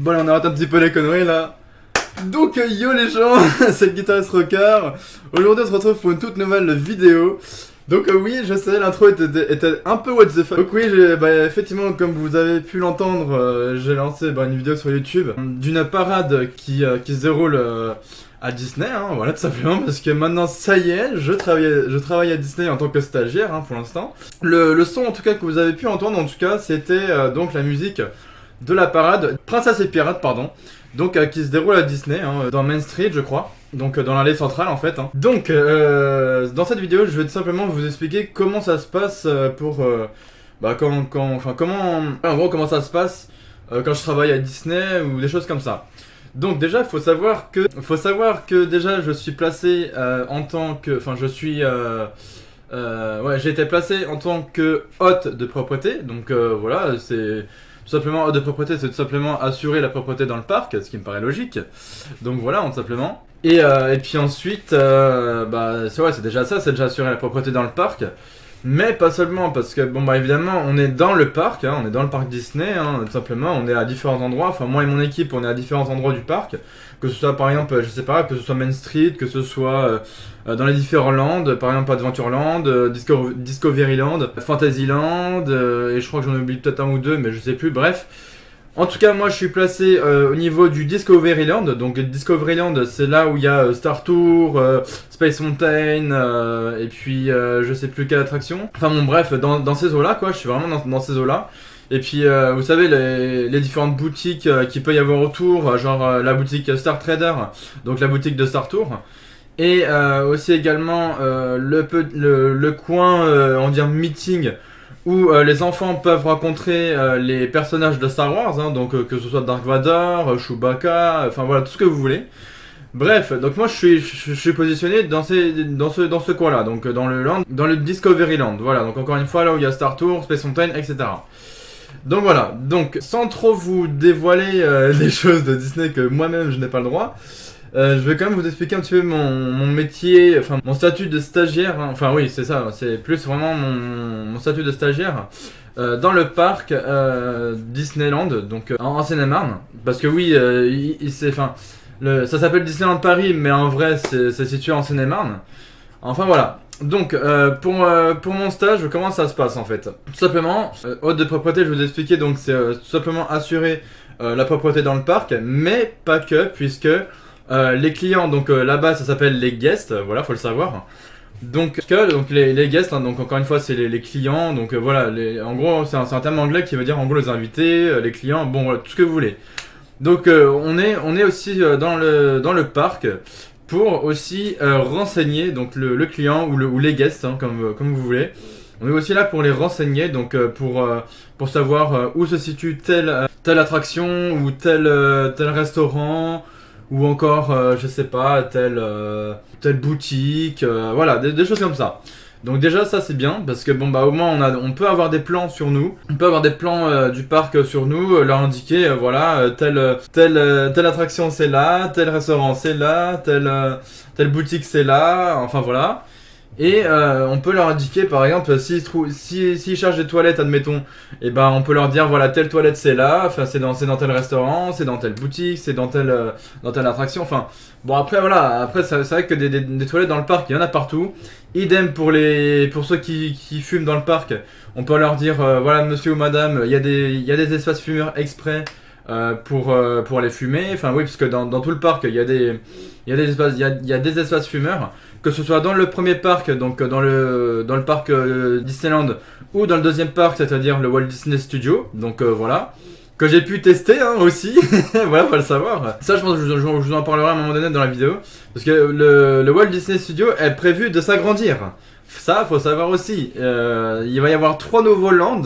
Bon allez, on arrête un petit peu les conneries là. Donc yo les gens, c'est le guitariste rocker. Aujourd'hui on se retrouve pour une toute nouvelle vidéo. Donc oui, je sais, l'intro était un peu what the fuck. Donc oui, effectivement, comme vous avez pu l'entendre, j'ai lancé une vidéo sur YouTube d'une parade qui se déroule à Disney, hein, voilà, tout simplement, parce que maintenant, ça y est, je travaille à Disney en tant que stagiaire, hein, pour l'instant. Le son, en tout cas, que vous avez pu entendre, en tout cas, c'était donc la musique de la parade, Princesse et Pirate, pardon, donc qui se déroule à Disney, hein, dans Main Street, je crois. Donc dans l'allée centrale en fait. Hein. Donc dans cette vidéo, je vais tout simplement vous expliquer comment ça se passe pour comment ça se passe quand je travaille à Disney ou des choses comme ça. Donc déjà, faut savoir que déjà je suis placé en tant que, j'ai été placé en tant que hôte de propreté. Donc voilà, c'est tout simplement hôte de propreté, c'est tout simplement assurer la propreté dans le parc, ce qui me paraît logique. Donc voilà, tout simplement. Et puis ensuite, c'est déjà ça, c'est déjà assurer la propreté dans le parc. Mais pas seulement, parce que évidemment, on est dans le parc, hein, on est dans le parc Disney, hein, tout simplement, on est à différents endroits, enfin moi et mon équipe, on est à différents endroits du parc, que ce soit par exemple, je sais pas, que ce soit Main Street, que ce soit dans les différents lands, par exemple Adventureland, Discoveryland, Fantasyland, et je crois que j'en oublie peut-être un ou deux, mais je sais plus, bref. En tout cas, moi je suis placé au niveau du Discoveryland. Donc Discoveryland, c'est là où il y a Star Tour, Space Mountain, et puis je sais plus quelle attraction. Enfin bon, bref, dans ces eaux-là, quoi, je suis vraiment dans ces eaux-là. Et puis, vous savez, les différentes boutiques qu'il peut y avoir autour, genre la boutique Star Trader, donc la boutique de Star Tour. Et aussi également le coin, on va dire meeting, où les enfants peuvent rencontrer les personnages de Star Wars, hein, donc que ce soit Dark Vador, Chewbacca, enfin voilà, tout ce que vous voulez. Bref, donc moi je suis positionné dans ce coin-là, donc dans le Discoveryland, voilà, donc encore une fois là où il y a Star Tour, Space Mountain, etc. Donc voilà, donc sans trop vous dévoiler des choses de Disney que moi-même je n'ai pas le droit, je vais quand même vous expliquer un petit peu mon métier, enfin mon statut de stagiaire, hein. Enfin oui c'est ça, c'est plus vraiment mon statut de stagiaire dans le parc Disneyland, donc en Seine-et-Marne, parce que oui, ça s'appelle Disneyland Paris, mais en vrai c'est situé en Seine-et-Marne. Enfin voilà, donc pour mon stage, comment ça se passe en fait? Tout simplement, hôte de propreté, je vais vous expliquer, donc c'est tout simplement assurer la propreté dans le parc, mais pas que, puisque les clients, donc là-bas ça s'appelle les guests, voilà, faut le savoir. Donc les guests, hein, donc encore une fois c'est les clients, donc voilà, en gros c'est un terme anglais qui veut dire en gros les invités, les clients, bon voilà, tout ce que vous voulez. Donc on est aussi dans le parc pour aussi renseigner donc le client ou les guests, hein, comme vous voulez. On est aussi là pour les renseigner, donc pour savoir où se situe telle attraction ou tel restaurant, ou encore, je sais pas, telle boutique, voilà, des choses comme ça. Donc déjà ça c'est bien, parce que au moins on peut avoir des plans sur nous, on peut avoir des plans du parc sur nous, leur indiquer, voilà, telle attraction c'est là, tel restaurant c'est là, telle boutique c'est là, enfin voilà. Et on peut leur indiquer par exemple s'ils cherchent des toilettes, admettons, et on peut leur dire voilà, telle toilette c'est là, enfin c'est dans tel restaurant, c'est dans telle boutique, c'est dans telle attraction, enfin bon après voilà, après c'est vrai que des toilettes dans le parc il y en a partout. Idem pour ceux qui fument dans le parc, on peut leur dire voilà monsieur ou madame, il y a des espaces fumeurs exprès pour les fumer, enfin oui parce que dans tout le parc il y a des espaces fumeurs, que ce soit dans le premier parc, donc dans le parc Disneyland, ou dans le deuxième parc, c'est-à-dire le Walt Disney Studio, donc voilà, que j'ai pu tester hein, aussi, voilà, faut le savoir. Ça je pense que je vous en parlerai à un moment donné dans la vidéo, parce que le Walt Disney Studio est prévu de s'agrandir, ça faut savoir aussi. Il va y avoir 3 nouveaux lands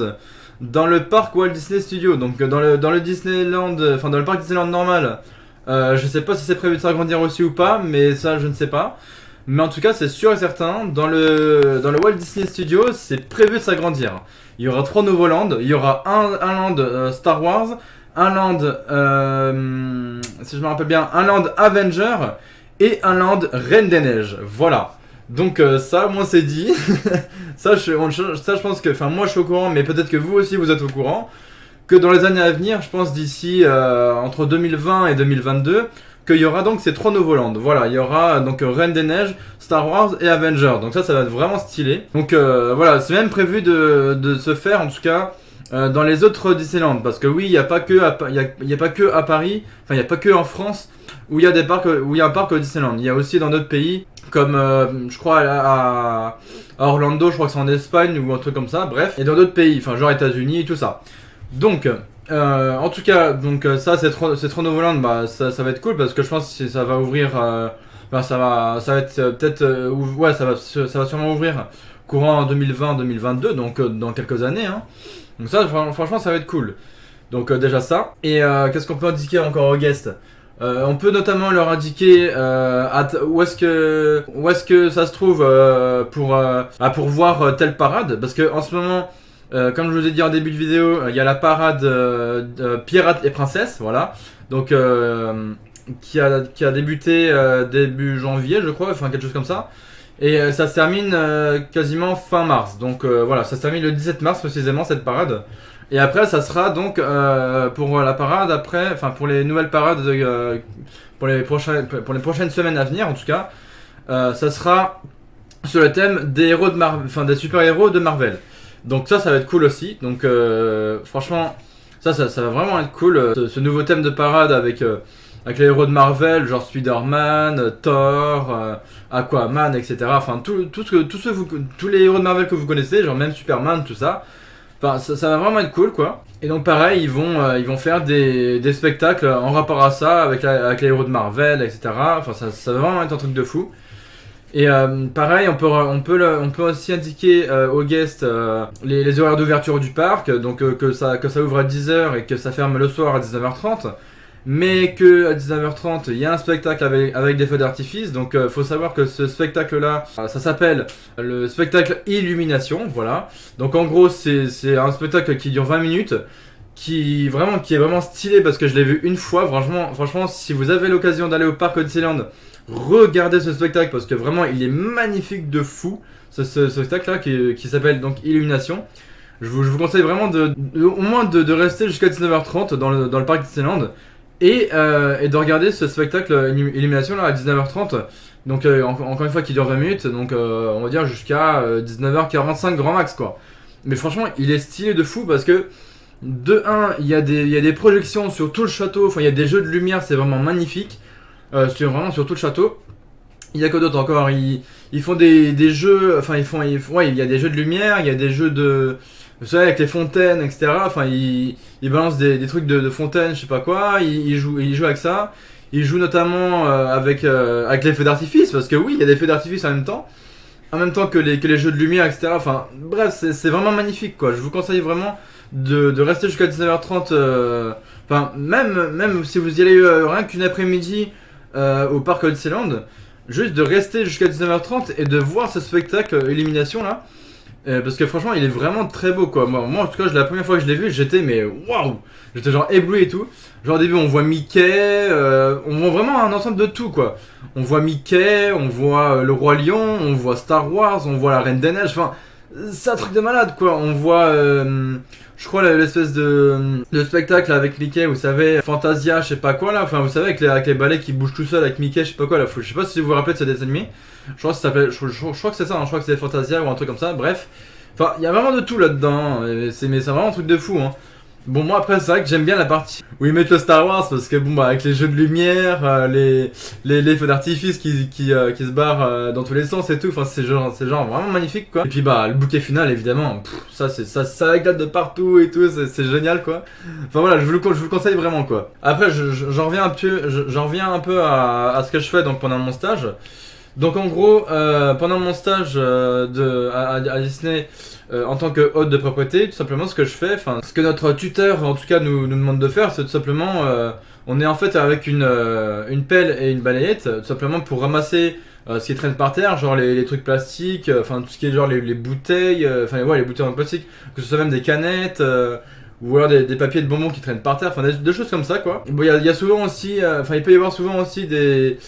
dans le parc Walt Disney Studio, donc dans le Disneyland, enfin dans le parc Disneyland normal, je sais pas si c'est prévu de s'agrandir aussi ou pas, mais ça je ne sais pas. Mais en tout cas c'est sûr et certain, dans le Walt Disney Studio c'est prévu de s'agrandir. Il y aura 3 nouveaux lands, il y aura un land Star Wars, un land, si je me rappelle bien, un land Avenger et un land Reine des Neiges, voilà. Donc ça, moi c'est dit. ça, je pense que, enfin moi je suis au courant, mais peut-être que vous aussi vous êtes au courant que dans les années à venir, je pense d'ici entre 2020 et 2022, qu'il y aura donc ces 3 nouveaux lands. Voilà, il y aura donc Reine des Neiges, Star Wars et Avengers. Donc ça va être vraiment stylé. Donc voilà, c'est même prévu de se faire en tout cas dans les autres Disneyland. Parce que oui, il n'y a pas que à Paris, enfin il n'y a pas que en France où il y a des parcs, où il y a un parc Disneyland. Il y a aussi dans d'autres pays comme je crois à Orlando, je crois que c'est en Espagne ou un truc comme ça. Bref, et dans d'autres pays, enfin genre États-Unis et tout ça. Donc en tout cas, donc ça c'est trop Novoland, bah ça va être cool parce que je pense que ça va ouvrir, bah, ça va être peut-être, ouais ça va sûrement ouvrir courant en 2020-2022, donc dans quelques années. Hein. Donc ça franchement ça va être cool. Donc déjà ça. Et qu'est-ce qu'on peut indiquer encore aux guests? On peut notamment leur indiquer où est-ce que ça se trouve pour voir telle parade, parce que en ce moment comme je vous ai dit en début de vidéo, il y a la parade Pirates et Princesses, voilà. Donc qui a débuté début janvier, je crois, enfin quelque chose comme ça. Et ça se termine quasiment fin mars. Donc voilà, ça se termine le 17 mars précisément cette parade. Et après, ça sera donc pour la parade après, enfin pour les nouvelles parades pour les prochaines semaines à venir en tout cas, ça sera sur le thème des héros de Marvel, enfin des super-héros de Marvel. Donc ça va être cool aussi. Donc franchement, ça va vraiment être cool. Ce nouveau thème de parade avec les héros de Marvel, genre Spider-Man, Thor, Aquaman, etc. Enfin tous les héros de Marvel que vous connaissez, genre même Superman, tout ça. Enfin ça va vraiment être cool quoi. Et donc pareil, ils vont faire des spectacles en rapport à ça avec les héros de Marvel, etc. Enfin ça va vraiment être un truc de fou. Et pareil, on peut aussi indiquer aux guests les horaires d'ouverture du parc, donc que ça ouvre à 10h et que ça ferme le soir à 19h30, mais que à 19h30 il y a un spectacle avec des feux d'artifice. Donc faut savoir que ce spectacle là, ça s'appelle le spectacle Illumination, voilà. Donc en gros c'est un spectacle qui dure 20 minutes, qui est vraiment stylé parce que je l'ai vu une fois. Franchement si vous avez l'occasion d'aller au parc Disneyland, regardez ce spectacle parce que vraiment il est magnifique de fou. Ce spectacle là qui s'appelle donc Illumination. Je vous conseille vraiment au moins de rester jusqu'à 19h30 dans le parc Disneyland et de regarder ce spectacle Illumination là à 19h30. Donc encore une fois qui dure 20 minutes, donc on va dire jusqu'à 19h45 grand max quoi. Mais franchement il est stylé de fou parce que de 1 il y a des projections sur tout le château, enfin il y a des jeux de lumière, c'est vraiment magnifique. Sur tout le château. Il y a que d'autres encore, ils font des jeux, enfin ouais, il y a des jeux de lumière, il y a des jeux de, vous savez, avec les fontaines, etc. Enfin ils balancent des trucs de fontaine, je sais pas quoi, ils jouent avec ça. Ils jouent notamment avec les feux d'artifice, parce que oui, il y a des feux d'artifice en même temps que les jeux de lumière, etc. Enfin bref, c'est vraiment magnifique quoi. Je vous conseille vraiment de rester jusqu'à 19h30, enfin même si vous y allez rien qu'une après-midi au parc Disneyland, juste de rester jusqu'à 19h30 et de voir ce spectacle Illumination là, parce que franchement il est vraiment très beau quoi. Moi en tout cas la première fois que je l'ai vu, j'étais mais waouh, j'étais genre ébloui et tout. Genre au début on voit Mickey, on voit vraiment un ensemble de tout quoi. On voit Mickey, on voit le Roi Lion, on voit Star Wars, on voit la Reine des Neiges, enfin c'est un truc de malade quoi. On voit je crois l'espèce de spectacle avec Mickey, vous savez, Fantasia, je sais pas quoi là, enfin vous savez avec les balais qui bougent tout seul avec Mickey, je sais pas quoi là, je sais pas si vous vous rappelez de ce dessin animé. Je crois que ça s'appelle, je crois que c'est ça, hein, je crois que c'est Fantasia ou un truc comme ça, bref. Enfin, il y a vraiment de tout là-dedans, mais c'est vraiment un truc de fou hein. Bon moi après c'est vrai que j'aime bien la partie où ils mettent le Star Wars parce que bon bah avec les jeux de lumière, les feux d'artifice qui se barrent dans tous les sens et tout, enfin c'est genre vraiment magnifique quoi. Et puis bah le bouquet final évidemment, ça éclate de partout et tout, c'est génial quoi. Enfin voilà, je vous le conseille vraiment quoi. Après j'en reviens un peu à ce que je fais donc pendant mon stage. Donc en gros, pendant mon stage à Disney en tant que hôte de propreté, tout simplement ce que je fais, enfin ce que notre tuteur en tout cas nous demande de faire, c'est tout simplement, on est en fait avec une pelle et une balayette, tout simplement pour ramasser ce qui traîne par terre, genre les trucs plastiques, enfin tout ce qui est genre les bouteilles, enfin ouais les bouteilles en plastique, que ce soit même des canettes ou alors des papiers de bonbons qui traînent par terre, enfin des choses comme ça quoi. Bon, il y a souvent aussi, enfin il peut y avoir souvent aussi des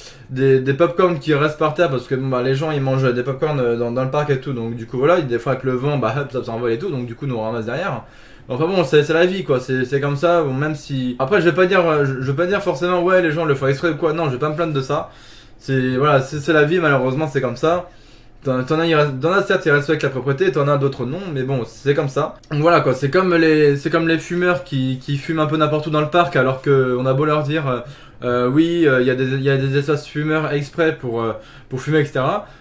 popcorn qui restent par terre parce que bon, bah, les gens ils mangent des popcorn dans le parc et tout, donc du coup voilà, des fois avec le vent, bah hop, ça s'envole et tout, donc du coup nous on ramasse derrière. Enfin bon, c'est la vie quoi, c'est comme ça, bon, même si... Après je vais pas dire forcément ouais les gens le font exprès ou quoi, non je vais pas me plaindre de ça. Voilà, c'est la vie malheureusement, c'est comme ça. T'en as certes ils respectent la propreté, t'en as d'autres non, mais bon c'est comme ça. Donc voilà quoi, c'est comme les fumeurs qui fument un peu n'importe où dans le parc alors qu'on a beau leur dire oui il y a des espaces fumeurs exprès pour fumer etc.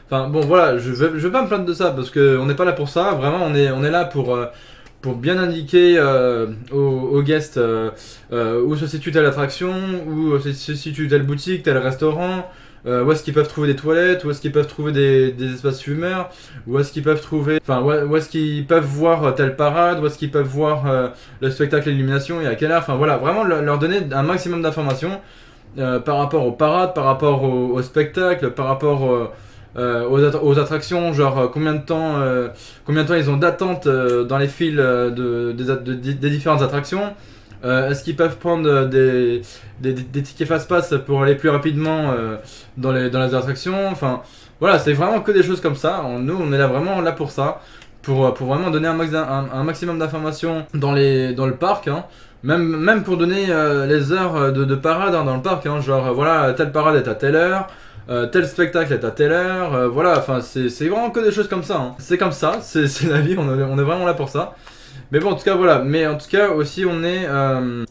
Enfin bon voilà, je vais pas me plaindre de ça parce qu'on n'est pas là pour ça, vraiment on est là pour bien indiquer aux guests où se situe telle attraction, où se situe telle boutique, tel restaurant, où est-ce qu'ils peuvent trouver des toilettes, où est-ce qu'ils peuvent trouver des espaces fumeurs, où est-ce qu'ils peuvent trouver, enfin où est-ce qu'ils peuvent voir telle parade, où est-ce qu'ils peuvent voir le spectacle illumination et à quelle heure, enfin voilà, vraiment leur donner un maximum d'informations par rapport aux parades, par rapport au spectacle, par rapport aux attractions, genre combien de temps ils ont d'attente dans les files des différentes attractions. Est-ce qu'ils peuvent prendre des tickets fast-pass pour aller plus rapidement dans les attractions. Enfin, voilà, c'est vraiment que des choses comme ça. Nous, on est là vraiment là pour ça. Pour vraiment donner un maximum d'informations dans le parc. Hein. Même pour donner les heures de parade hein, dans le parc. Hein. Genre, voilà, telle parade est à telle heure. Tel spectacle est à telle heure. Voilà, enfin, c'est vraiment que des choses comme ça. Hein. C'est comme ça, c'est la vie. On est vraiment là pour ça. Mais bon, en tout cas, voilà. Mais en tout cas, aussi, on est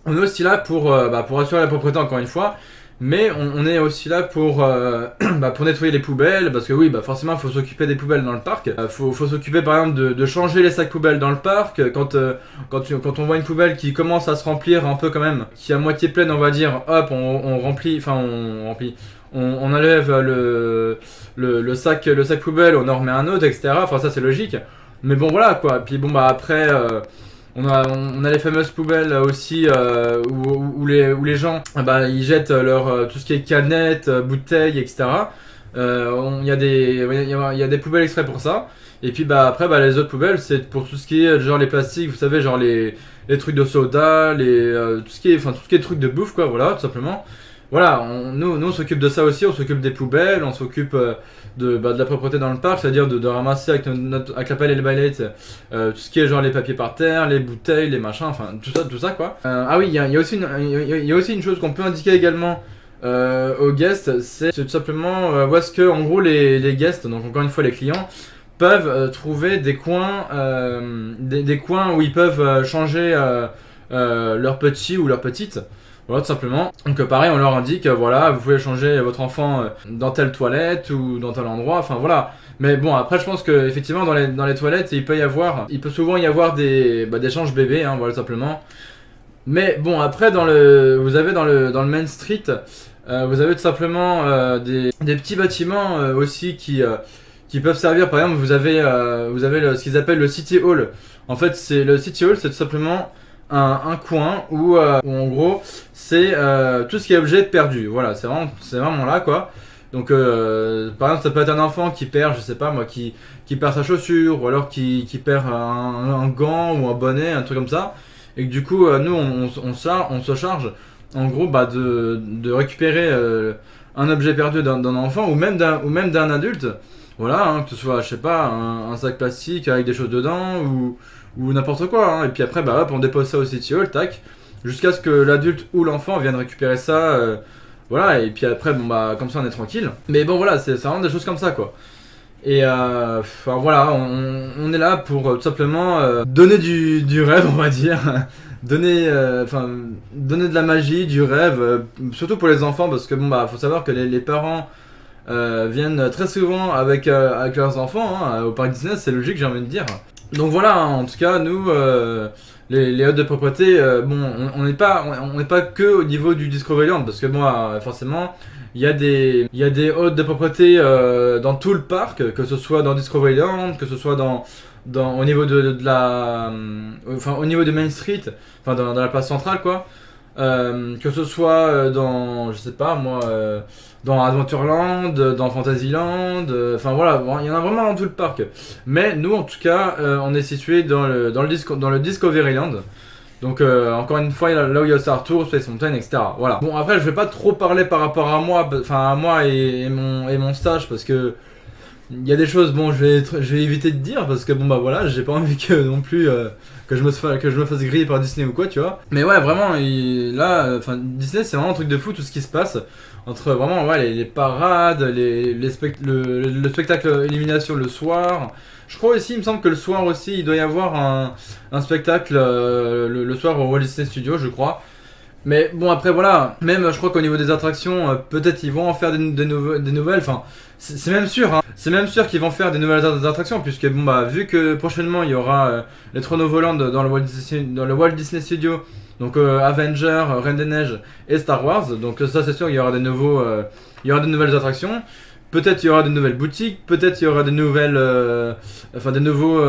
aussi là pour assurer la propreté, encore une fois. Mais on est aussi là pour nettoyer les poubelles. Parce que oui, forcément, il faut s'occuper des poubelles dans le parc. Faut s'occuper, par exemple, de changer les sacs poubelles dans le parc. Quand on voit une poubelle qui commence à se remplir un peu quand même, qui est à moitié pleine, on va dire, hop, on remplit, enfin, on remplit. On enlève le sac poubelle, on en remet un autre, etc. Enfin, ça, c'est logique. Mais bon voilà quoi, puis bon après on a les fameuses poubelles aussi où les gens ils jettent tout ce qui est canettes, bouteilles, etc. Il y a des poubelles exprès pour ça. Et puis après les autres poubelles c'est pour tout ce qui est genre les plastiques, vous savez genre les trucs de soda, tout ce qui est trucs de bouffe quoi, voilà tout simplement. Voilà, nous on s'occupe de ça aussi, on s'occupe des poubelles, on s'occupe de la propreté dans le parc, c'est-à-dire de ramasser avec la pelle et le balai tout ce qui est genre les papiers par terre, les bouteilles, les machins, enfin tout ça quoi. Ah oui, il y a aussi une chose qu'on peut indiquer également aux guests, c'est tout simplement où est-ce que en gros les guests, donc encore une fois les clients, peuvent trouver des coins, des coins où ils peuvent changer leur petit ou leur petite. Voilà, tout simplement. Donc pareil, on leur indique, voilà, vous pouvez changer votre enfant dans telle toilette ou dans tel endroit, enfin voilà. Mais bon, après je pense que effectivement dans les toilettes, il peut souvent y avoir des changes bébés, hein, voilà, tout simplement. Mais bon, après vous avez dans le Main Street, vous avez tout simplement des petits bâtiments aussi qui peuvent servir. Par exemple, vous avez ce qu'ils appellent le City Hall. En fait, le City Hall, c'est tout simplement un coin où en gros c'est tout ce qui est objet perdu. Voilà, c'est vraiment là quoi. Donc par exemple ça peut être un enfant qui perd, je sais pas moi, qui perd sa chaussure ou alors qui perd un gant ou un bonnet, un truc comme ça. Et que du coup nous on se charge en gros de récupérer un objet perdu d'un enfant ou même d'un adulte. Voilà, hein, que ce soit je sais pas un sac plastique avec des choses dedans ou n'importe quoi, hein. Et puis après hop, on dépose ça au City Hall, tac, jusqu'à ce que l'adulte ou l'enfant vienne récupérer ça, voilà, et puis après comme ça on est tranquille. Mais bon voilà, c'est vraiment des choses comme ça quoi. Et voilà, on est là pour tout simplement donner du rêve, on va dire, donner de la magie, du rêve, surtout pour les enfants, parce que faut savoir que les parents viennent très souvent avec leurs enfants hein, au parc Disney, c'est logique, j'ai envie de dire. Donc voilà, hein, en tout cas, nous, les hôtes de propreté, on n'est pas que au niveau du Discoveryland, parce que forcément, il y a des hôtes de propreté dans tout le parc, que ce soit dans Discoveryland, que ce soit au niveau au niveau de Main Street, enfin dans la place centrale quoi. Que ce soit dans, je sais pas moi, dans Adventureland, dans Fantasyland, enfin voilà, il y en a vraiment dans tout le parc. Mais nous en tout cas, on est situé dans le Discoveryland. Donc encore une fois, là où il y a Star Tours, Space Mountain, etc. Voilà. Bon, après, je vais pas trop parler par rapport à moi, enfin à moi et mon stage, parce que il y a des choses, bon, je vais éviter de dire, parce que bon bah voilà, j'ai pas envie que non plus que je me fasse griller par Disney ou quoi, tu vois. Mais ouais, vraiment, là, enfin Disney, c'est vraiment un truc de fou tout ce qui se passe entre vraiment ouais, les parades, le spectacle élimination le soir. Je crois aussi, il me semble que le soir aussi, il doit y avoir un spectacle le soir au Walt Disney Studios, je crois. Mais bon, après voilà, même je crois qu'au niveau des attractions, peut-être ils vont en faire des nouvelles, enfin, c'est même sûr, hein. C'est même sûr qu'ils vont faire des nouvelles attractions, puisque bon bah, vu que prochainement il y aura les Trônes volants dans le Walt Disney Studio, donc Avenger, Reine des Neiges et Star Wars, donc ça c'est sûr, il y aura il y aura des nouvelles attractions. Peut-être il y aura de nouvelles boutiques, peut-être il y aura des nouvelles, enfin des nouveaux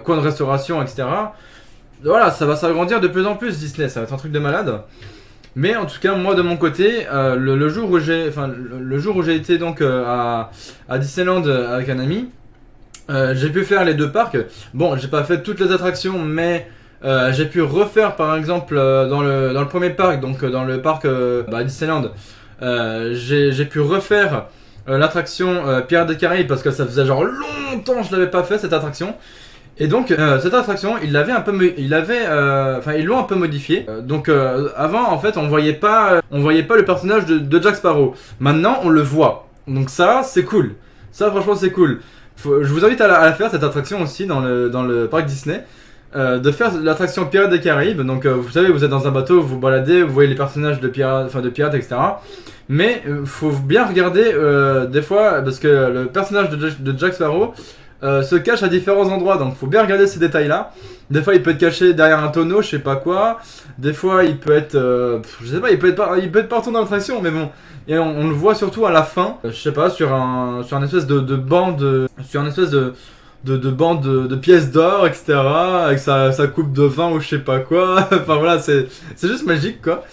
coins de restauration, etc. Voilà, ça va s'agrandir de plus en plus Disney, ça va être un truc de malade. Mais en tout cas, moi de mon côté, le jour où j'ai été donc à Disneyland avec un ami, j'ai pu faire les deux parcs. Bon, j'ai pas fait toutes les attractions, mais j'ai pu refaire par exemple dans le premier parc, donc dans le parc Disneyland, j'ai pu refaire l'attraction Pirates des Caraïbes parce que ça faisait genre longtemps que je l'avais pas fait cette attraction. Et donc cette attraction, ils l'ont un peu modifié. Donc avant en fait, on voyait pas le personnage de Jack Sparrow. Maintenant, on le voit. Donc ça, c'est cool. Ça franchement, c'est cool. Je vous invite à la faire cette attraction aussi dans le parc Disney. De faire l'attraction Pirates des Caraïbes. Donc vous savez, vous êtes dans un bateau, vous baladez, vous voyez les personnages de pirates, etc. Mais faut bien regarder des fois parce que le personnage de Jack Sparrow se cache à différents endroits, donc faut bien regarder ces détails là. Des fois il peut être caché derrière un tonneau, je sais pas quoi. Des fois il peut être je sais pas, il peut être partout dans l'attraction, mais bon. Et on le voit surtout à la fin, je sais pas, sur un espèce de banc sur une espèce de banc de pièces d'or, etc. Avec sa coupe de vin ou je sais pas quoi. Enfin voilà, c'est juste magique quoi.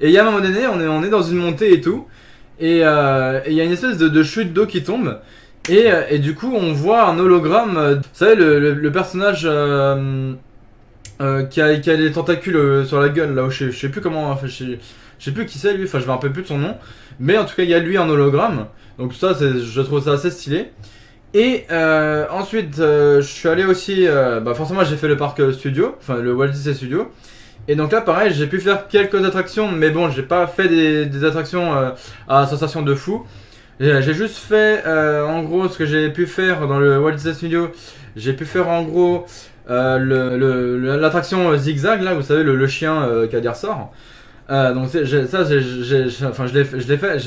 Et il y a un moment donné, on est dans une montée et tout. Et il y a une espèce de chute d'eau qui tombe. Et du coup, on voit un hologramme. Vous savez, le personnage qui a les tentacules sur la gueule, là où je sais plus comment. Enfin, je sais plus qui c'est lui, enfin, je me rappelle plus de son nom. Mais en tout cas, il y a lui en hologramme. Donc, ça, je trouve ça assez stylé. Et ensuite, je suis allé aussi. Forcément, j'ai fait le parc studio, enfin, le Walt Disney Studio. Et donc là, pareil, j'ai pu faire quelques attractions, mais bon, j'ai pas fait des attractions à sensation de fou. J'ai juste fait, en gros, ce que j'ai pu faire dans le Walt Disney Studio. J'ai pu faire, en gros, l'attraction Zigzag, là, vous savez, le chien qui a des ressorts. Donc j'ai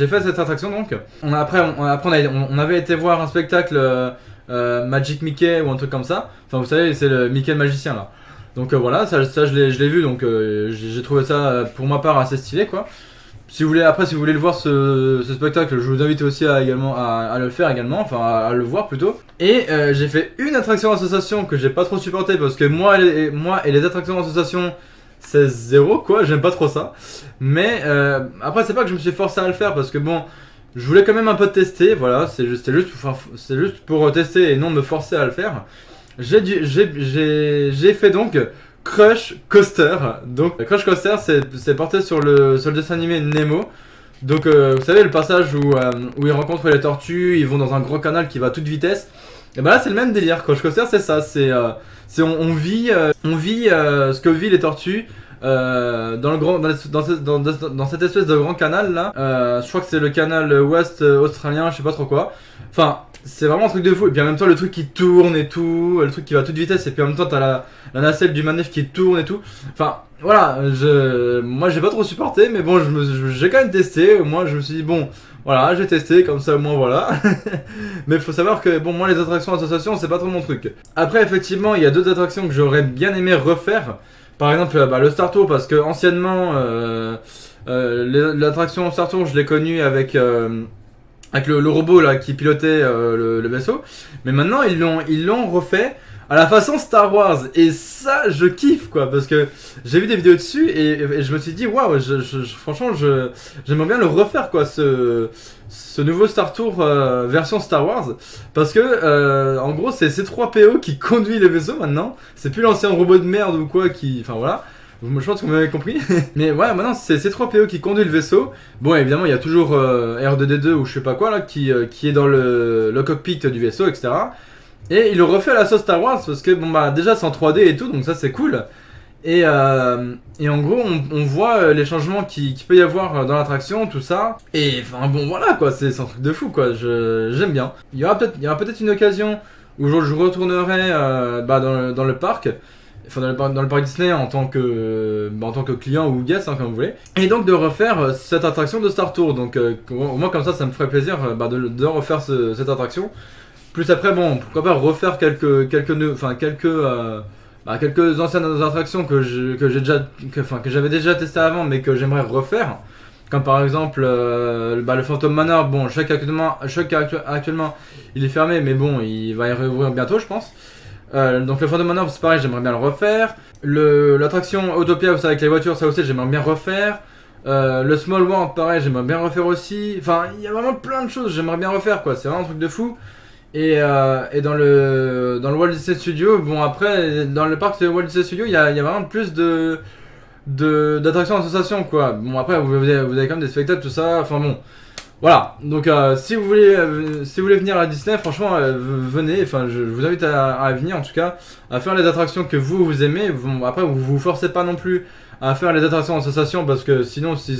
fait cette attraction, donc. Après, on avait été voir un spectacle Magic Mickey ou un truc comme ça. Enfin, vous savez, c'est le Mickey le magicien, là. Donc voilà, ça je l'ai vu, donc j'ai trouvé ça pour ma part assez stylé quoi. Si vous voulez le voir ce spectacle, je vous invite aussi à le faire également, enfin à le voir plutôt. Et j'ai fait une attraction association que j'ai pas trop supporté parce que moi et les attractions association c'est zéro quoi, j'aime pas trop ça. Mais après c'est pas que je me suis forcé à le faire parce que bon, je voulais quand même un peu tester, voilà, c'est juste pour tester et non me forcer à le faire. J'ai fait donc Crush Coaster. Donc Crush Coaster c'est porté sur le dessin animé Nemo. Donc vous savez le passage où ils rencontrent les tortues, ils vont dans un grand canal qui va à toute vitesse. Et bah là c'est le même délire. Crush Coaster c'est ça, on vit ce que vivent les tortues dans cette espèce de grand canal là. Je crois que c'est le canal ouest australien, je sais pas trop quoi. Enfin, c'est vraiment un truc de fou. Et puis en même temps, le truc qui tourne et tout, le truc qui va à toute vitesse. Et puis en même temps, t'as la nacelle du manège qui tourne et tout. Enfin, voilà. Moi, j'ai pas trop supporté, mais bon, j'ai quand même testé. Moi, je me suis dit bon, voilà, j'ai testé comme ça, au moins voilà. Mais faut savoir que bon, moi, les attractions associations, c'est pas trop mon truc. Après, effectivement, il y a d'autres attractions que j'aurais bien aimé refaire. Par exemple, le Star Tour, parce que anciennement, l'attraction Star Tour, je l'ai connue avec le robot là qui pilotait le vaisseau. Mais maintenant ils l'ont refait à la façon Star Wars. Et ça je kiffe quoi, parce que j'ai vu des vidéos dessus et je me suis dit waouh, franchement j'aimerais bien le refaire quoi, ce nouveau Star Tour version Star Wars. Parce que en gros c'est C3PO qui conduit le vaisseau maintenant. C'est plus l'ancien robot de merde ou quoi qui. Enfin voilà. Je pense que vous m'avez compris. Mais ouais, maintenant c'est C3PO qui conduit le vaisseau. Bon, évidemment, il y a toujours R2D2 ou je sais pas quoi là qui est dans le cockpit du vaisseau, etc. Et il le refait à la sauce Star Wars parce que bon bah déjà c'est en 3D et tout, donc ça c'est cool. Et en gros, on voit les changements qu'il peut y avoir dans l'attraction, tout ça. Et enfin bon, voilà quoi, c'est un truc de fou quoi. J'aime bien. Il y aura peut-être une occasion où je retournerai dans le parc. Enfin, dans le parc Disney en tant que client ou guest, hein, comme vous voulez. Et donc de refaire cette attraction de Star Tour. Donc au moins comme ça me ferait plaisir de refaire cette attraction. Plus après, bon, pourquoi pas refaire quelques anciennes attractions que j'avais déjà testé avant, mais que j'aimerais refaire. Comme par exemple le Phantom Manor. Bon, je sais qu'actuellement il est fermé, mais bon, il va y rouvrir bientôt, je pense. Donc le Phantom Manor, c'est pareil, j'aimerais bien le refaire. L'attraction Autopia, vous savez, avec les voitures, ça aussi, j'aimerais bien refaire. Le Small World, pareil, j'aimerais bien refaire aussi. Enfin, il y a vraiment plein de choses que j'aimerais bien refaire, quoi. C'est vraiment un truc de fou. Et dans le Walt Disney Studio, bon après, dans le parc de Walt Disney Studio, il y a vraiment plus d'attractions d'association, quoi. Bon après, vous avez quand même des spectacles, tout ça, enfin bon. Voilà, donc si vous voulez venir à Disney, franchement, venez, enfin je vous invite à venir en tout cas, à faire les attractions que vous aimez. Après, vous forcez pas non plus à faire les attractions d'association parce que sinon, si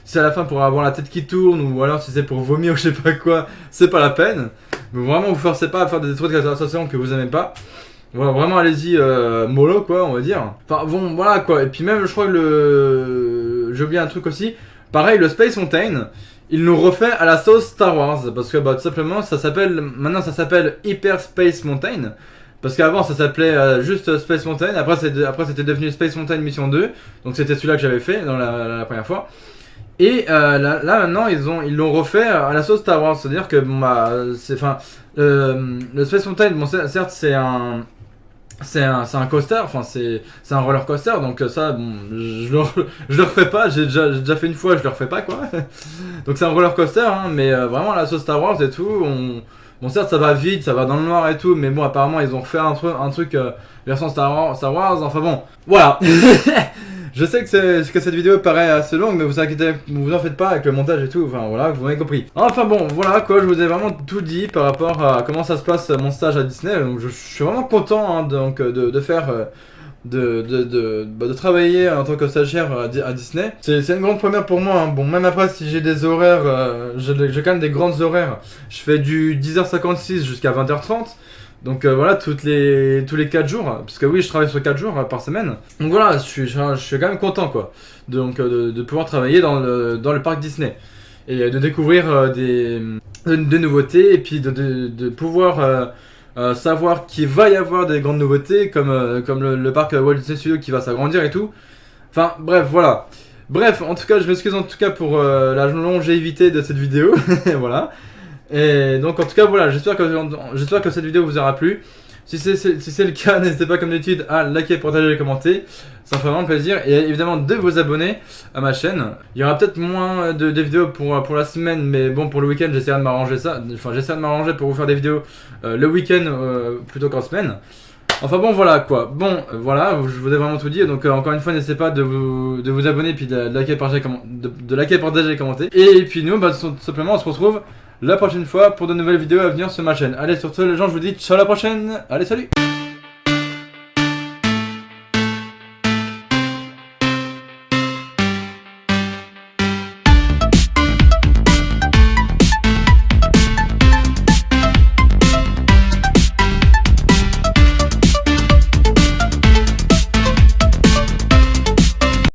c'est à la fin pour avoir la tête qui tourne ou alors si c'est pour vomir ou je sais pas quoi, c'est pas la peine. Mais vraiment, vous forcez pas à faire des trucs d'association que vous aimez pas. Voilà, vraiment allez-y mollo quoi, on va dire. Enfin bon, voilà quoi, et puis même je crois que j'ai oublié un truc aussi. Pareil, le Space Mountain. Ils nous refait à la sauce Star Wars parce que tout simplement maintenant ça s'appelle Hyper Space Mountain parce qu'avant ça s'appelait juste Space Mountain, après c'était devenu Space Mountain Mission 2, donc c'était celui-là que j'avais fait dans la première fois. Et là maintenant ils l'ont refait à la sauce Star Wars, c'est-à-dire que bon bah le Space Mountain, bon certes c'est un coaster, enfin c'est un roller coaster, donc ça bon, je le refais pas, j'ai déjà fait une fois, je le refais pas quoi. Donc c'est un roller coaster, hein, mais vraiment la sauce Star Wars et tout, bon certes ça va vite, ça va dans le noir et tout, mais bon apparemment ils ont refait un truc version Star Wars, enfin bon, voilà. Je sais que cette vidéo paraît assez longue, mais vous en faites pas avec le montage et tout, enfin voilà, vous m'avez compris. Enfin bon, voilà quoi, je vous ai vraiment tout dit par rapport à comment ça se passe mon stage à Disney, donc je suis vraiment content hein, donc, de faire... de travailler en tant que stagiaire à Disney. C'est une grande première pour moi, hein. Bon, même après si j'ai des horaires, j'ai quand même des grandes horaires. Je fais du 10h56 jusqu'à 20h30. Donc voilà, tous les 4 jours, parce que oui, je travaille sur 4 jours par semaine. Donc voilà, je suis quand même content quoi. Donc de pouvoir travailler dans le parc Disney. Et de découvrir des nouveautés, et puis de pouvoir savoir qu'il va y avoir des grandes nouveautés, comme le parc Walt Disney Studio qui va s'agrandir et tout. Enfin bref, voilà. Bref, en tout cas, je m'excuse en tout cas pour la longévité de cette vidéo. Voilà. Et donc en tout cas voilà, j'espère que cette vidéo vous aura plu. Si c'est le cas, n'hésitez pas comme d'habitude à liker, partager et commenter. Ça me ferait vraiment plaisir. Et évidemment de vous abonner à ma chaîne. Il y aura peut-être moins de vidéos pour la semaine, mais bon pour le week-end j'essaierai de m'arranger ça. Enfin j'essaierai de m'arranger pour vous faire des vidéos le week-end plutôt qu'en semaine. Enfin bon voilà quoi, bon voilà, je vous ai vraiment tout dit, donc encore une fois n'hésitez pas de vous abonner, puis de liker, partager et commenter. Et puis nous, tout simplement on se retrouve la prochaine fois pour de nouvelles vidéos à venir sur ma chaîne. Allez sur ce les gens, je vous dis ciao à la prochaine, allez salut.